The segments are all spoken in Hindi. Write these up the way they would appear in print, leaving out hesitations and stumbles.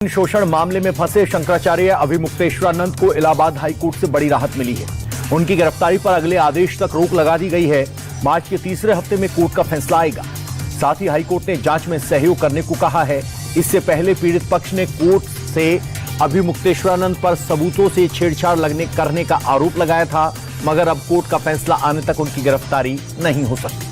शोषण मामले में फंसे शंकराचार्य अभिमुक्तेश्वरानंद को इलाहाबाद हाईकोर्ट से बड़ी राहत मिली है। उनकी गिरफ्तारी पर अगले आदेश तक रोक लगा दी गई है। मार्च के तीसरे हफ्ते में कोर्ट का फैसला आएगा। साथ ही हाईकोर्ट ने जांच में सहयोग करने को कहा है। इससे पहले पीड़ित पक्ष ने कोर्ट से अभिमुक्तेश्वरानंद पर सबूतों से छेड़छाड़ करने का आरोप लगाया था, मगर अब कोर्ट का फैसला आने तक उनकी गिरफ्तारी नहीं हो सकती।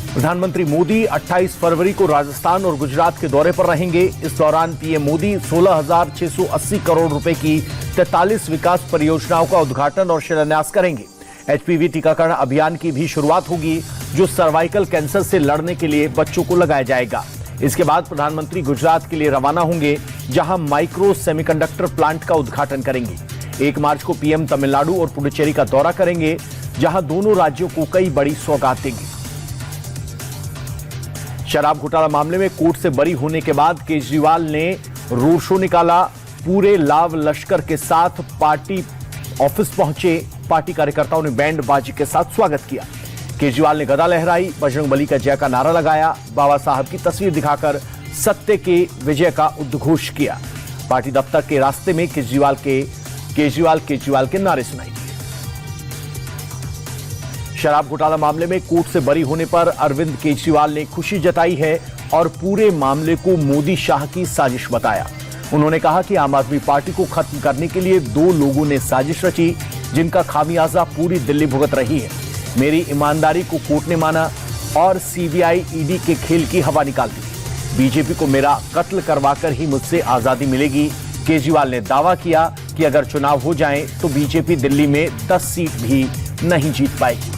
प्रधानमंत्री मोदी 28 फरवरी को राजस्थान और गुजरात के दौरे पर रहेंगे। इस दौरान पीएम मोदी 16,680 करोड़ रुपए की 43 विकास परियोजनाओं का उद्घाटन और शिलान्यास करेंगे। एचपीवी टीकाकरण अभियान की भी शुरुआत होगी, जो सर्वाइकल कैंसर से लड़ने के लिए बच्चों को लगाया जाएगा। इसके बाद प्रधानमंत्री गुजरात के लिए रवाना होंगे, जहां माइक्रो सेमीकंडक्टर प्लांट का उद्घाटन करेंगे। 1 मार्च को पीएम तमिलनाडु और पुडुचेरी का दौरा करेंगे, जहां दोनों राज्यों को कई बड़ी सौगात देंगे। शराब घोटाला मामले में कोर्ट से बरी होने के बाद केजरीवाल ने रोड शो निकाला। पूरे लाव लश्कर के साथ पार्टी ऑफिस पहुंचे। पार्टी कार्यकर्ताओं ने बैंड बाजी के साथ स्वागत किया। केजरीवाल ने गदा लहराई, बजरंगबली का जय का नारा लगाया, बाबा साहब की तस्वीर दिखाकर सत्य के विजय का उद्घोष किया। पार्टी दफ्तर के रास्ते में केजरीवाल के नारे सुनाई। शराब घोटाला मामले में कोर्ट से बरी होने पर अरविंद केजरीवाल ने खुशी जताई है और पूरे मामले को मोदी शाह की साजिश बताया। उन्होंने कहा कि आम आदमी पार्टी को खत्म करने के लिए 2 लोगों ने साजिश रची, जिनका खामियाजा पूरी दिल्ली भुगत रही है। मेरी ईमानदारी को कोर्ट ने माना और सीबीआई ईडी के खेल की हवा निकाल दी। बीजेपी को मेरा कत्ल करवाकर ही मुझसे आजादी मिलेगी। केजरीवाल ने दावा किया कि अगर चुनाव हो जाए तो बीजेपी दिल्ली में 10 सीट भी नहीं जीत पाएगी।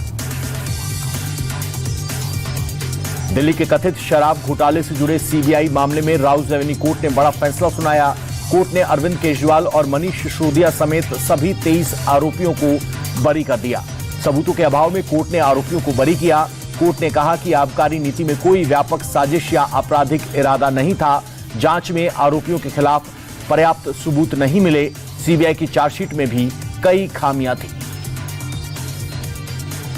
दिल्ली के कथित शराब घोटाले से जुड़े सीबीआई मामले में राउज एवेन्यू कोर्ट ने बड़ा फैसला सुनाया। कोर्ट ने अरविंद केजरीवाल और मनीष सिसोदिया समेत सभी 23 आरोपियों को बरी कर दिया। सबूतों के अभाव में कोर्ट ने आरोपियों को बरी किया। कोर्ट ने कहा कि आबकारी नीति में कोई व्यापक साजिश या आपराधिक इरादा नहीं था। जांच में आरोपियों के खिलाफ पर्याप्त सबूत नहीं मिले। सीबीआई की चार्जशीट में भी कई खामियां थी।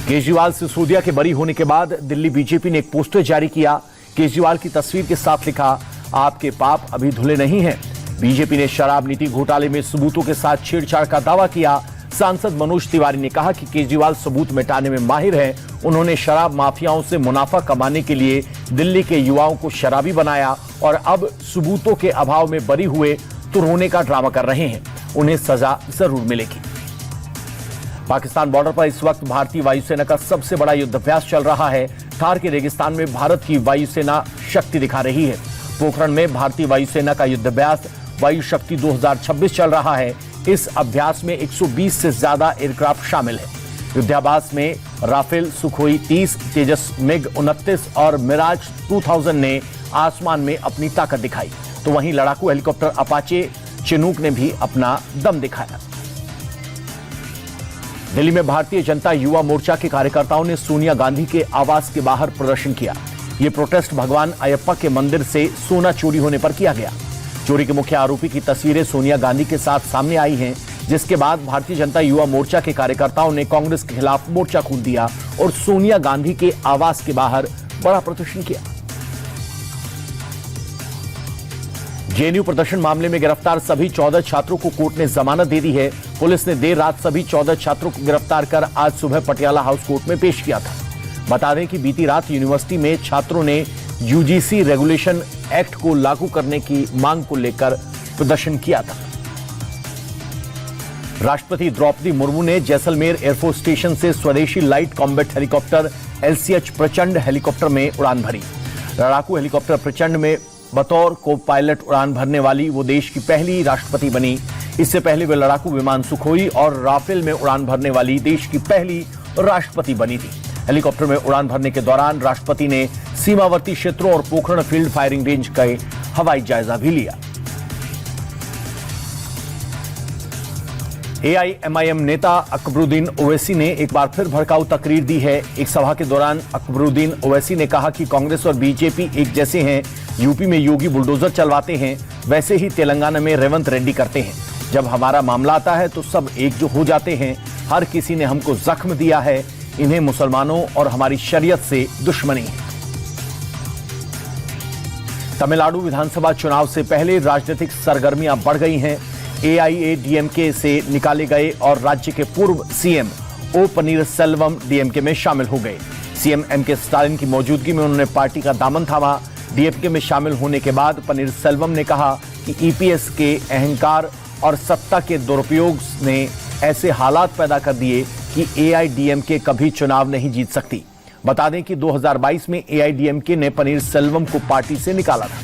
केजरीवाल सिसोदिया के बरी होने के बाद दिल्ली बीजेपी ने एक पोस्टर जारी किया। केजरीवाल की तस्वीर के साथ लिखा, आपके पाप अभी धुले नहीं हैं। बीजेपी ने शराब नीति घोटाले में सबूतों के साथ छेड़छाड़ का दावा किया। सांसद मनोज तिवारी ने कहा कि केजरीवाल सबूत मिटाने में माहिर हैं। उन्होंने शराब माफियाओं से मुनाफा कमाने के लिए दिल्ली के युवाओं को शराबी बनाया और अब सबूतों के अभाव में बरी हुए तो रोने का ड्रामा कर रहे हैं। उन्हें सजा जरूर मिलेगी। पाकिस्तान बॉर्डर पर इस वक्त भारतीय वायुसेना का सबसे बड़ा युद्धाभ्यास चल रहा है। थार के रेगिस्तान में भारत की वायुसेना शक्ति दिखा रही है। पोखरण में भारतीय वायुसेना का युद्धाभ्यास वायु शक्ति 2026 चल रहा है। इस अभ्यास में 120 से ज्यादा एयरक्राफ्ट शामिल है। युद्धाभ्यास में राफेल, सुखोई 30, तेजस मिग 29 और मिराज 2000 ने आसमान में अपनी ताकत दिखाई, तो वहीं लड़ाकू हेलीकॉप्टर अपाचे चिनूक ने भी अपना दम दिखाया। दिल्ली में भारतीय जनता युवा मोर्चा के कार्यकर्ताओं ने सोनिया गांधी के आवास के बाहर प्रदर्शन किया। यह प्रोटेस्ट भगवान अयप्पा के मंदिर से सोना चोरी होने पर किया गया। चोरी के मुख्य आरोपी की तस्वीरें सोनिया गांधी के साथ सामने आई हैं, जिसके बाद भारतीय जनता युवा मोर्चा के कार्यकर्ताओं ने कांग्रेस के खिलाफ मोर्चा खोल दिया और सोनिया गांधी के आवास के बाहर बड़ा प्रदर्शन किया। जेएनयू प्रदर्शन मामले में गिरफ्तार सभी 14 छात्रों को कोर्ट ने जमानत दे दी है। पुलिस ने देर रात सभी 14 छात्रों को गिरफ्तार कर आज सुबह पटियाला हाउस कोर्ट में पेश किया था। बता दें कि बीती रात यूनिवर्सिटी में छात्रों ने यूजीसी रेगुलेशन एक्ट को लागू करने की मांग को लेकर प्रदर्शन किया था। राष्ट्रपति द्रौपदी मुर्मू ने जैसलमेर एयरफोर्स स्टेशन से स्वदेशी लाइट कॉम्बैट हेलीकॉप्टर LCH प्रचंड हेलीकॉप्टर में उड़ान भरी। लड़ाकू हेलीकॉप्टर प्रचंड में बतौर को पायलट उड़ान भरने वाली वो देश की पहली राष्ट्रपति बनी। इससे पहले वे लड़ाकू विमान सुखोई और राफेल में उड़ान भरने वाली देश की पहली राष्ट्रपति बनी थी। हेलीकॉप्टर में उड़ान भरने के दौरान राष्ट्रपति ने सीमावर्ती क्षेत्रों और पोखरण फील्ड फायरिंग रेंज का हवाई जायजा भी लिया। AIMIM नेता अकबरुद्दीन ओवैसी ने एक बार फिर भड़काऊ तकरीर दी है। एक सभा के दौरान अकबरुद्दीन ओवैसी ने कहा कि कांग्रेस और बीजेपी एक जैसे हैं। यूपी में योगी बुलडोजर चलवाते हैं, वैसे ही तेलंगाना में रेवंत रेड्डी करते हैं। जब हमारा मामला आता है तो सब एकजुट हो जाते हैं। हर किसी ने हमको जख्म दिया है। इन्हें मुसलमानों और हमारी शरीयत से दुश्मनी है। तमिलनाडु विधानसभा चुनाव से पहले राजनीतिक सरगर्मियां बढ़ गई हैं। एआईएडीएमके से निकाले गए और राज्य के पूर्व सीएम ओ पनीरसेल्वम डीएमके में शामिल हो गए। सीएम एमके स्टालिन की मौजूदगी में उन्होंने पार्टी का दामन थामा। डीएमके में शामिल होने के बाद पनीरसेल्वम ने कहा कि ईपीएस के अहंकार और सत्ता के दुरुपयोग ने ऐसे हालात पैदा कर दिए कि एआईडीएमके कभी चुनाव नहीं जीत सकती। बता दें कि 2022 में एआईडीएमके ने पनीरसेल्वम को पार्टी से निकाला था।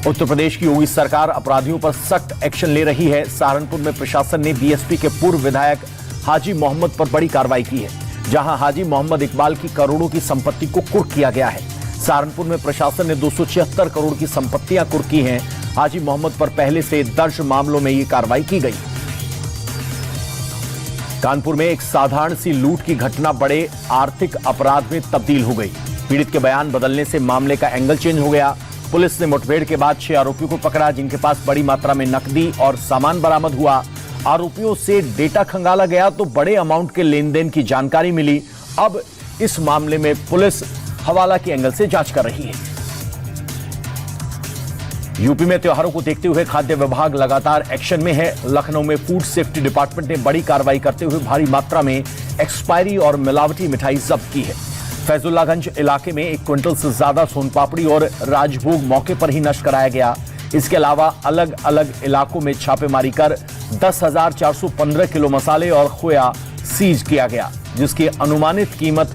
उत्तर प्रदेश की योगी सरकार अपराधियों पर सख्त एक्शन ले रही है। सहारनपुर में प्रशासन ने बीएसपी के पूर्व विधायक हाजी मोहम्मद पर बड़ी कार्रवाई की है, जहां हाजी मोहम्मद इकबाल की करोड़ों की संपत्ति को कुर्क किया गया है। सहारनपुर में प्रशासन ने 276 करोड़ की संपत्तियां कुर्क की हैं। हाजी मोहम्मद पर पहले से दर्ज मामलों में यह कार्रवाई की गई। कानपुर में एक साधारण सी लूट की घटना बड़े आर्थिक अपराध में तब्दील हो गई। पीड़ित के बयान बदलने से मामले का एंगल चेंज हो गया। पुलिस ने मुठभेड़ के बाद 6 आरोपियों को पकड़ा, जिनके पास बड़ी मात्रा में नकदी और सामान बरामद हुआ। आरोपियों से डेटा खंगाला गया तो बड़े अमाउंट के लेन देन की जानकारी मिली। अब इस मामले में पुलिस हवाला के एंगल से जांच कर रही है। यूपी में त्योहारों को देखते हुए खाद्य विभाग लगातार एक्शन में है। लखनऊ में फूड सेफ्टी डिपार्टमेंट ने बड़ी कार्रवाई करते हुए भारी मात्रा में एक्सपायरी और मिलावटी मिठाई जब्त की है। फैजुल्लागंज इलाके में 1 क्विंटल से ज्यादा सोनपापड़ी और राजभोग मौके पर ही नष्ट कराया गया। इसके अलावा अलग अलग इलाकों में छापेमारी कर 10,415 किलो मसाले और खोया सीज किया गया, जिसकी अनुमानित कीमत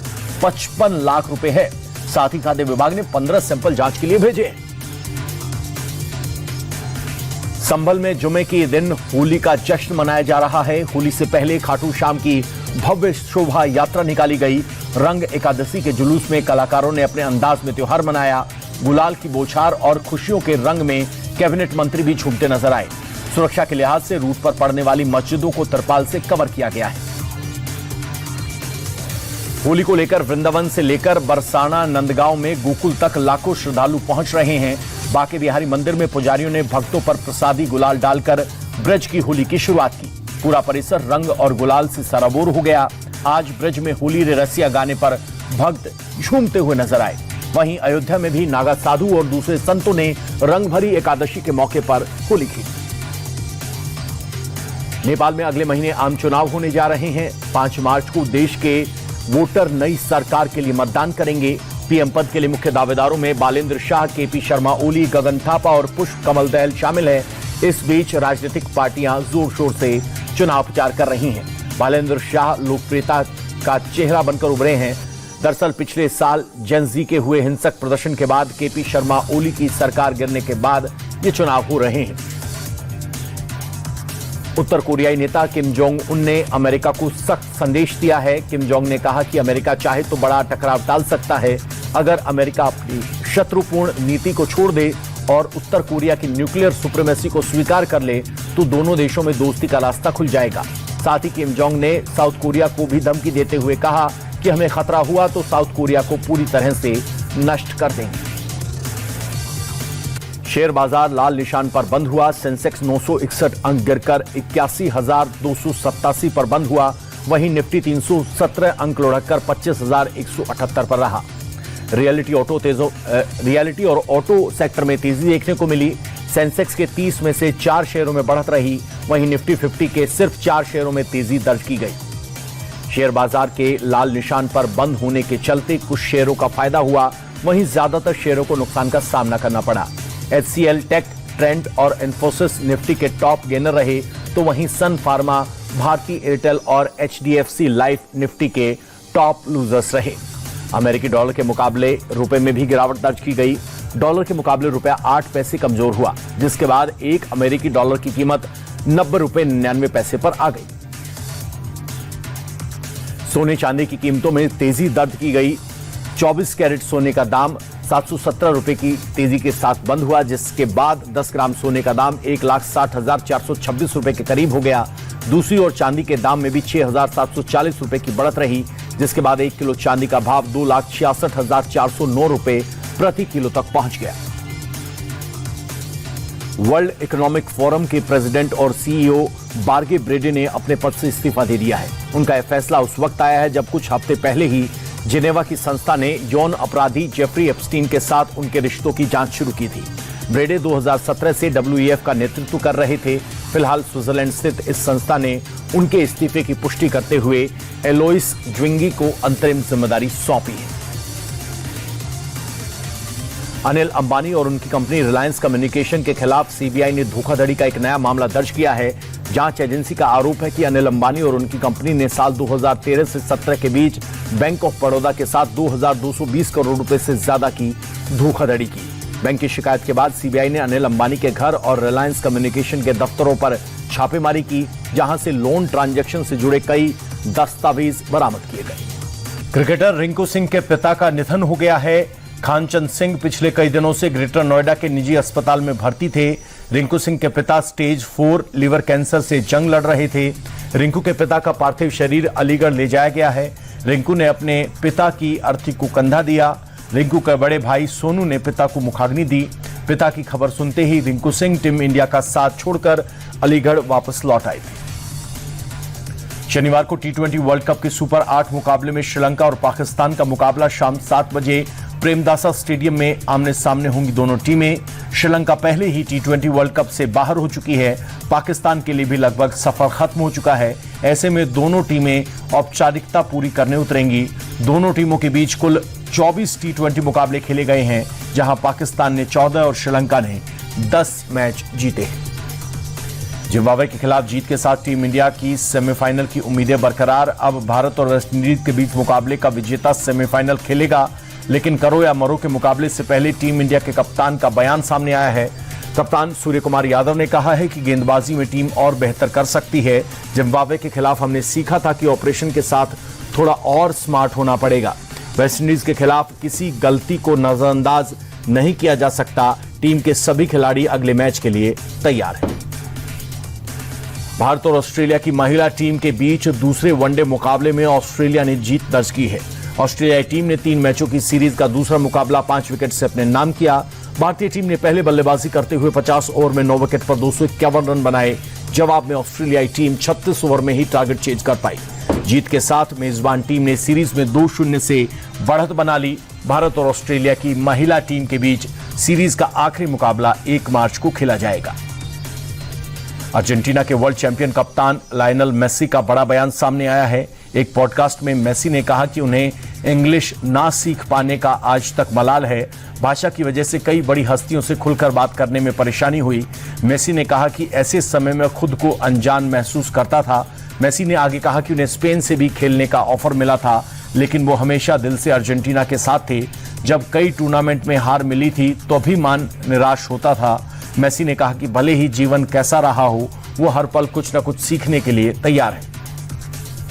55 लाख रुपए है। साथ ही खाद्य विभाग ने 15 सैंपल जांच के लिए भेजे। संभल में जुमे के दिन होली का जश्न मनाया जा रहा है। होली से पहले खाटू श्याम की भव्य शोभा यात्रा निकाली गई। रंग एकादशी के जुलूस में कलाकारों ने अपने अंदाज में त्योहार मनाया। गुलाल की बौछार और खुशियों के रंग में कैबिनेट मंत्री भी झूमते नजर आए। सुरक्षा के लिहाज से रूट पर पड़ने वाली मस्जिदों को तिरपाल से कवर किया गया है। होली को लेकर वृंदावन से लेकर बरसाना नंदगांव में गोकुल तक लाखों श्रद्धालु पहुंच रहे हैं। बांके बिहारी मंदिर में पुजारियों ने भक्तों पर प्रसादी गुलाल डालकर ब्रज की होली की शुरुआत की। पूरा परिसर रंग और गुलाल से सराबोर हो गया। आज ब्रज में होली रे रसिया गाने पर भक्त झूमते हुए नजर आए। वहीं अयोध्या में भी नागा साधु और दूसरे संतों ने रंग भरी एकादशी के मौके पर होली खेली। नेपाल में अगले महीने आम चुनाव होने जा रहे हैं। 5 मार्च को देश के वोटर नई सरकार के लिए मतदान करेंगे। पीएम पद के लिए मुख्य दावेदारों में बालेंद्र शाह, केपी शर्मा ओली, गगन थापा और पुष्प कमल दहल शामिल है। इस बीच राजनीतिक पार्टियां जोर शोर से चुनाव प्रचार कर रही हैं। बालेंद्र शाह लोकप्रियता का चेहरा बनकर उभरे हैं। दरअसल पिछले साल जेन-ज़ी के हुए हिंसक प्रदर्शन के बाद केपी शर्मा ओली की सरकार गिरने के बाद ये चुनाव हो रहे हैं। उत्तर कोरियाई नेता किम जोंग उन ने अमेरिका को सख्त संदेश दिया है। किम जोंग ने कहा कि अमेरिका चाहे तो बड़ा टकराव टाल सकता है। अगर अमेरिका अपनी शत्रुपूर्ण नीति को छोड़ दे और उत्तर कोरिया की न्यूक्लियर सुप्रीमेसी को स्वीकार कर ले तो दोनों देशों में दोस्ती का रास्ता खुल जाएगा। साथ ही किम जोंग ने साउथ कोरिया को भी धमकी देते हुए कहा कि हमें खतरा हुआ तो साउथ कोरिया को पूरी तरह से नष्ट कर देंगे। शेयर बाजार लाल निशान पर बंद हुआ। सेंसेक्स 961 अंक गिरकर 81,287 पर बंद हुआ। वहीं निफ्टी 317 अंक लुढ़ककर 25,178 पर रहा। रियलिटी और ऑटो सेक्टर में तेजी देखने को मिली। सेंसेक्स के 30 में से 4 शेयरों में बढ़त रही। वहीं निफ्टी 50 के सिर्फ 4 शेयरों में तेजी दर्ज की गई। शेयर बाजार के लाल निशान पर बंद होने के चलते कुछ शेयरों का फायदा हुआ, वहीं ज्यादातर शेयरों को नुकसान का सामना करना पड़ा। HCL टेक, ट्रेंड और इन्फोसिस निफ्टी के टॉप गेनर रहे, तो वहीं सन फार्मा, भारती एयरटेल और HDFC लाइफ निफ्टी के टॉप लूजर्स रहे। अमेरिकी डॉलर के मुकाबले रुपए में भी गिरावट दर्ज की गई। डॉलर के मुकाबले रुपया 8 पैसे कमजोर हुआ, जिसके बाद एक अमेरिकी डॉलर की कीमत 90 रुपए 99 पैसे पर आ गई। सोने चांदी की कीमतों में तेजी दर्ज की गई। 24 कैरेट सोने का दाम 717 रुपए की तेजी के साथ बंद हुआ, जिसके बाद 10 ग्राम सोने का दाम 1,60,426 रुपए के करीब हो गया। दूसरी ओर चांदी के दाम में भी 6,740 रुपए की बढ़त रही, जिसके बाद 1 किलो चांदी का भाव 2,66,409 रुपए प्रति किलो तक पहुंच गया। वर्ल्ड इकोनॉमिक फोरम के प्रेसिडेंट और CEO बार्गे ब्रेडे ने अपने पद से इस्तीफा दे दिया है। उनका यह फैसला उस वक्त आया है जब कुछ हफ्ते पहले ही जिनेवा की संस्था ने यौन अपराधी जेफरी एप्स्टीन के साथ उनके रिश्तों की जांच शुरू की थी। ब्रेडे 2017 से WEF का नेतृत्व कर रहे थे। फिलहाल स्विट्जरलैंड स्थित इस संस्था ने उनके इस्तीफे की पुष्टि करते हुए एलोइस ज्विंगी को अंतरिम जिम्मेदारी सौंपी है। अनिल अंबानी और उनकी कंपनी रिलायंस कम्युनिकेशन के खिलाफ सीबीआई ने धोखाधड़ी का एक नया मामला दर्ज किया है। जांच एजेंसी का आरोप है कि अनिल अंबानी और उनकी कंपनी ने साल 2013 से 17 के बीच बैंक ऑफ बड़ौदा के साथ 2220 करोड़ रुपए से ज्यादा की धोखाधड़ी की। बैंक की शिकायत के बाद सीबीआई ने अनिल अंबानी के घर और रिलायंस कम्युनिकेशन के दफ्तरों पर छापेमारी की, जहां से लोन ट्रांजैक्शन से जुड़े कई दस्तावेज बरामद किए गए। क्रिकेटर रिंकू सिंह के पिता का निधन हो गया है। खानचंद सिंह पिछले कई दिनों से ग्रेटर नोएडा के निजी अस्पताल में भर्ती थे। रिंकू सिंह के पिता स्टेज 4 लिवर कैंसर से जंग लड़ रहे थे। रिंकू के पिता का पार्थिव शरीर अलीगढ़ ले जाया गया है। रिंकू ने अपने पिता की अर्थी को कंधा दिया। रिंकू के बड़े भाई सोनू ने पिता को मुखाग्नि दी। पिता की खबर सुनते ही रिंकू सिंह टीम इंडिया का साथ छोड़कर अलीगढ़ वापस लौट आए थे। शनिवार को T20 वर्ल्ड कप के सुपर 8 मुकाबले में श्रीलंका और पाकिस्तान का मुकाबला शाम 7 बजे प्रेमदासा स्टेडियम में आमने सामने होंगी दोनों टीमें। श्रीलंका पहले ही T20 वर्ल्ड कप से बाहर हो चुकी है। पाकिस्तान के लिए भी लगभग सफर खत्म हो चुका है। ऐसे में दोनों टीमें औपचारिकता पूरी करने उतरेंगी। दोनों टीमों के बीच कुल 24 T20 मुकाबले खेले गए हैं, जहां पाकिस्तान ने 14 और श्रीलंका ने 10 मैच जीते हैं। जिम्बाब्वे के खिलाफ जीत के साथ टीम इंडिया की सेमीफाइनल की उम्मीदें बरकरार। अब भारत और वेस्टइंडीज के बीच मुकाबले का विजेता सेमीफाइनल खेलेगा, लेकिन करो या मरो के मुकाबले से पहले टीम इंडिया के कप्तान का बयान सामने आया है। कप्तान सूर्य कुमार यादव ने कहा है कि गेंदबाजी में टीम और बेहतर कर सकती है। जिम्बाब्वे के खिलाफ हमने सीखा था कि ऑपरेशन के साथ थोड़ा और स्मार्ट होना पड़ेगा। वेस्टइंडीज के खिलाफ किसी गलती को नजरअंदाज नहीं किया जा सकता। टीम के सभी खिलाड़ी अगले मैच के लिए तैयार हैं। भारत और ऑस्ट्रेलिया की महिला टीम के बीच दूसरे वनडे मुकाबले में ऑस्ट्रेलिया ने जीत दर्ज की है। ऑस्ट्रेलियाई टीम ने 3 मैचों की सीरीज का दूसरा मुकाबला 5 विकेट से अपने नाम किया। भारतीय टीम ने पहले बल्लेबाजी करते हुए 50 ओवर में 9 विकेट पर 251 रन बनाए। जवाब में ऑस्ट्रेलियाई टीम 36 ओवर में ही टारगेट चेज कर पाई। जीत के साथ मेजबान टीम ने सीरीज में 2-0 से बढ़त बना ली। भारत और ऑस्ट्रेलिया की महिला टीम के बीच सीरीज का आखिरी मुकाबला 1 मार्च को खेला जाएगा। अर्जेंटीना के वर्ल्ड चैंपियन कप्तान लायनल मेसी का बड़ा बयान सामने आया है। एक पॉडकास्ट में मेसी ने कहा कि उन्हें इंग्लिश ना सीख पाने का आज तक मलाल है। भाषा की वजह से कई बड़ी हस्तियों से खुलकर बात करने में परेशानी हुई। मेसी ने कहा कि ऐसे समय में खुद को अनजान महसूस करता था। मेसी ने आगे कहा कि उन्हें स्पेन से भी खेलने का ऑफर मिला था, लेकिन वो हमेशा दिल से अर्जेंटीना के साथ थे। जब कई टूर्नामेंट में हार मिली थी तो भी मान निराश होता था। मेसी ने कहा कि भले ही जीवन कैसा रहा हो, वो हर पल कुछ न कुछ सीखने के लिए तैयार है।